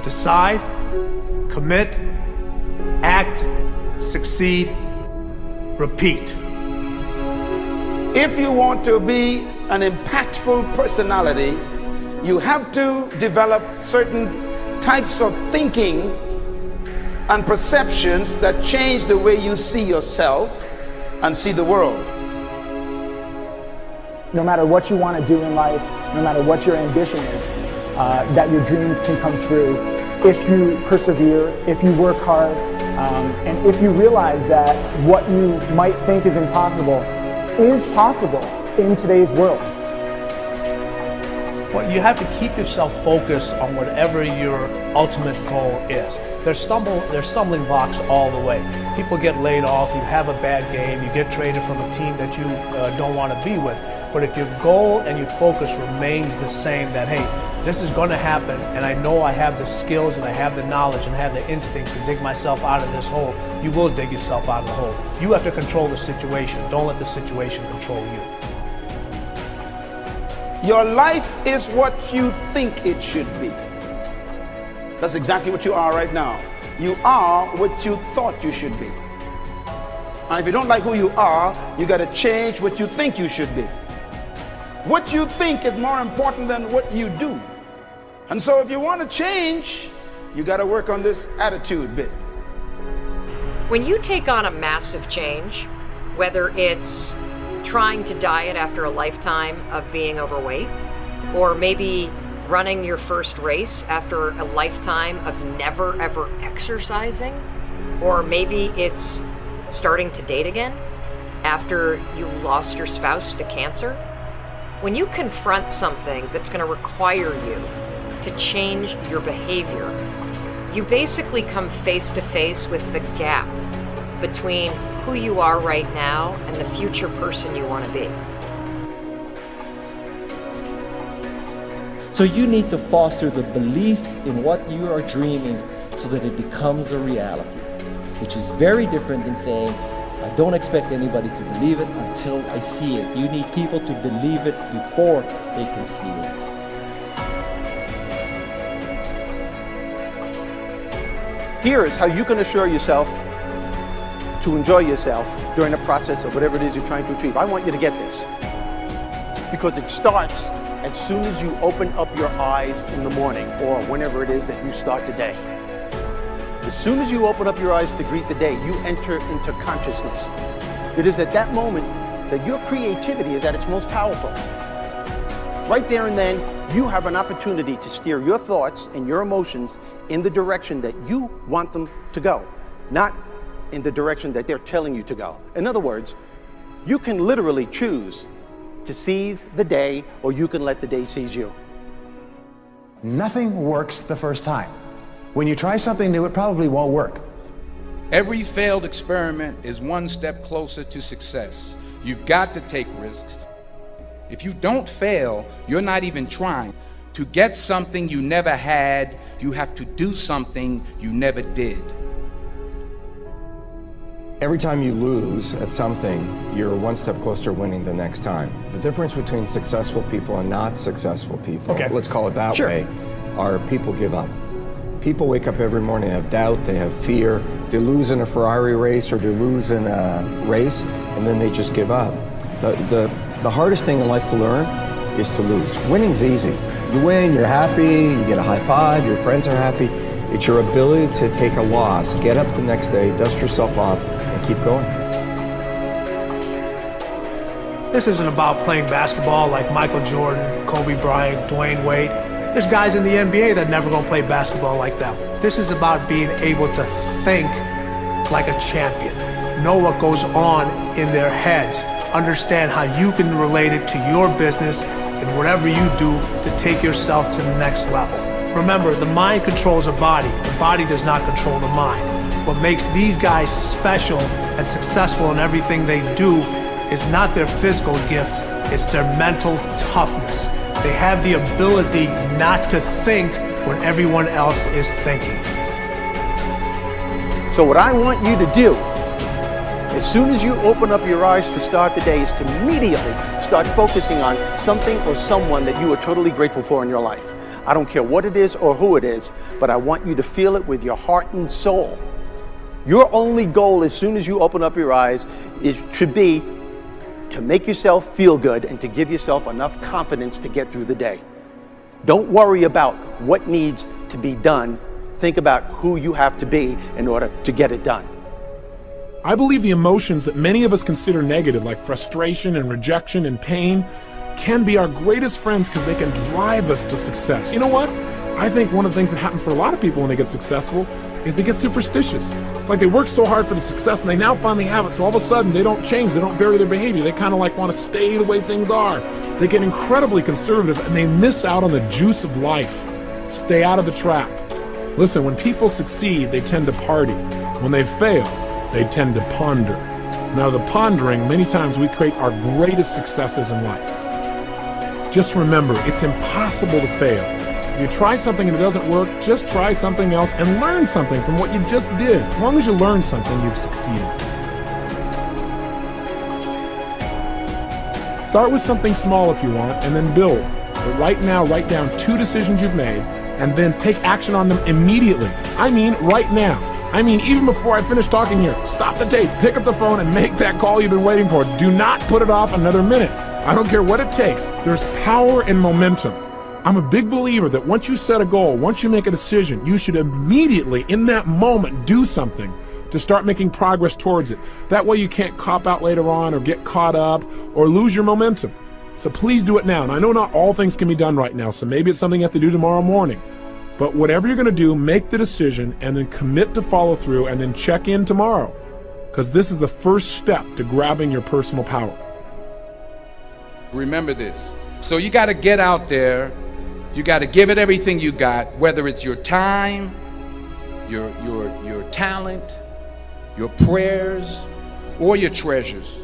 Decide, commit, act, succeed, repeat. If you want to be an impactful personality, you have to develop certain types of thinking and perceptions that change the way you see yourself and see the world. No matter what you want to do in life, no matter what your ambition is, that your dreams can come true if you persevere, if you work hard, and if you realize that what you might think is impossible is possible in today's world. Well, you have to keep yourself focused on whatever your ultimate goal is. There's stumbling blocks all the way. People get laid off, you have a bad game, you get traded from a team that you don't want to be with. But if your goal and your focus remains the same, that hey, this is going to happen, and I know I have the skills and I have the knowledge and I have the instincts to dig myself out of this hole, you will dig yourself out of the hole. You have to control the situation. Don't let the situation control you. Your life is what you think it should be. That's exactly what you are right now. You are what you thought you should be. And if you don't like who you are, you got to change what you think you should be. What you think is more important than what you do. And so if you want to change, you got to work on this attitude bit. When you take on a massive change, whether it's trying to diet after a lifetime of being overweight, or maybe running your first race after a lifetime of never ever exercising, or maybe it's starting to date again after you lost your spouse to cancer. When you confront something that's going to require you to change your behavior, you basically come face to face with the gap between who you are right now and the future person you want to be. So you need to foster the belief in what you are dreaming so that it becomes a reality, which is very different than saying, I don't expect anybody to believe it until I see it. You need people to believe it before they can see it. Here is how you can assure yourself to enjoy yourself during the process of whatever it is you're trying to achieve. I want you to get this, because it starts as soon as you open up your eyes in the morning, or whenever it is that you start the day. As soon as you open up your eyes to greet the day, you enter into consciousness. It is at that moment that your creativity is at its most powerful. Right there and then, you have an opportunity to steer your thoughts and your emotions in the direction that you want them to go, not in the direction that they're telling you to go. In other words, you can literally choose to seize the day, or you can let the day seize you. Nothing works the first time. When you try something new, it probably won't work. Every failed experiment is one step closer to success. You've got to take risks. If you don't fail, you're not even trying. To get something you never had, you have to do something you never did. Every time you lose at something, you're one step closer to winning the next time. The difference between successful people and not successful people, let's call it that way, are people give up. People wake up every morning, they have doubt, they have fear, they lose in a Ferrari race or they lose in a race, and then they just give up. The hardest thing in life to learn is to lose. Winning's easy. You win, you're happy, you get a high five, your friends are happy. It's your ability to take a loss, get up the next day, dust yourself off, and keep going. This isn't about playing basketball like Michael Jordan, Kobe Bryant, Dwayne Wade. There's guys in the NBA that never gonna play basketball like them. This is about being able to think like a champion, know what goes on in their heads, understand how you can relate it to your business and whatever you do to take yourself to the next level. Remember, the mind controls the body does not control the mind. What makes these guys special and successful in everything they do is not their physical gifts, it's their mental toughness. They have the ability not to think when everyone else is thinking. So what I want you to do, as soon as you open up your eyes to start the day, is to immediately start focusing on something or someone that you are totally grateful for in your life. I don't care what it is or who it is, but I want you to feel it with your heart and soul. Your only goal as soon as you open up your eyes should be to make yourself feel good and to give yourself enough confidence to get through the day. Don't worry about what needs to be done. Think about who you have to be in order to get it done. I believe the emotions that many of us consider negative, like frustration and rejection and pain, can be our greatest friends because they can drive us to success. You know what? I think one of the things that happens for a lot of people when they get successful is they get superstitious. It's like they work so hard for the success and they now finally have it, so all of a sudden they don't change, they don't vary their behavior, they kind of like want to stay the way things are. They get incredibly conservative and they miss out on the juice of life. Stay out of the trap. Listen, when people succeed, they tend to party. When they fail, they tend to ponder. Now, the pondering, many times we create our greatest successes in life. Just remember, it's impossible to fail. If you try something and it doesn't work, just try something else and learn something from what you just did. As long as you learn something, you've succeeded. Start with something small if you want, and then build. But right now, write down 2 decisions you've made, and then take action on them immediately. I mean, right now. I mean, even before I finish talking here, stop the tape, pick up the phone, and make that call you've been waiting for. Do not put it off another minute. I don't care what it takes. There's power in momentum. I'm a big believer that once you set a goal, once you make a decision, you should immediately, in that moment, do something to start making progress towards it. That way you can't cop out later on or get caught up or lose your momentum. So please do it now. And I know not all things can be done right now, so maybe it's something you have to do tomorrow morning. But whatever you're going to do, make the decision and then commit to follow through and then check in tomorrow. Because this is the first step to grabbing your personal power. Remember this. So you got to get out there. You got to give it everything you got, whether it's your time, your talent, your prayers, or your treasures.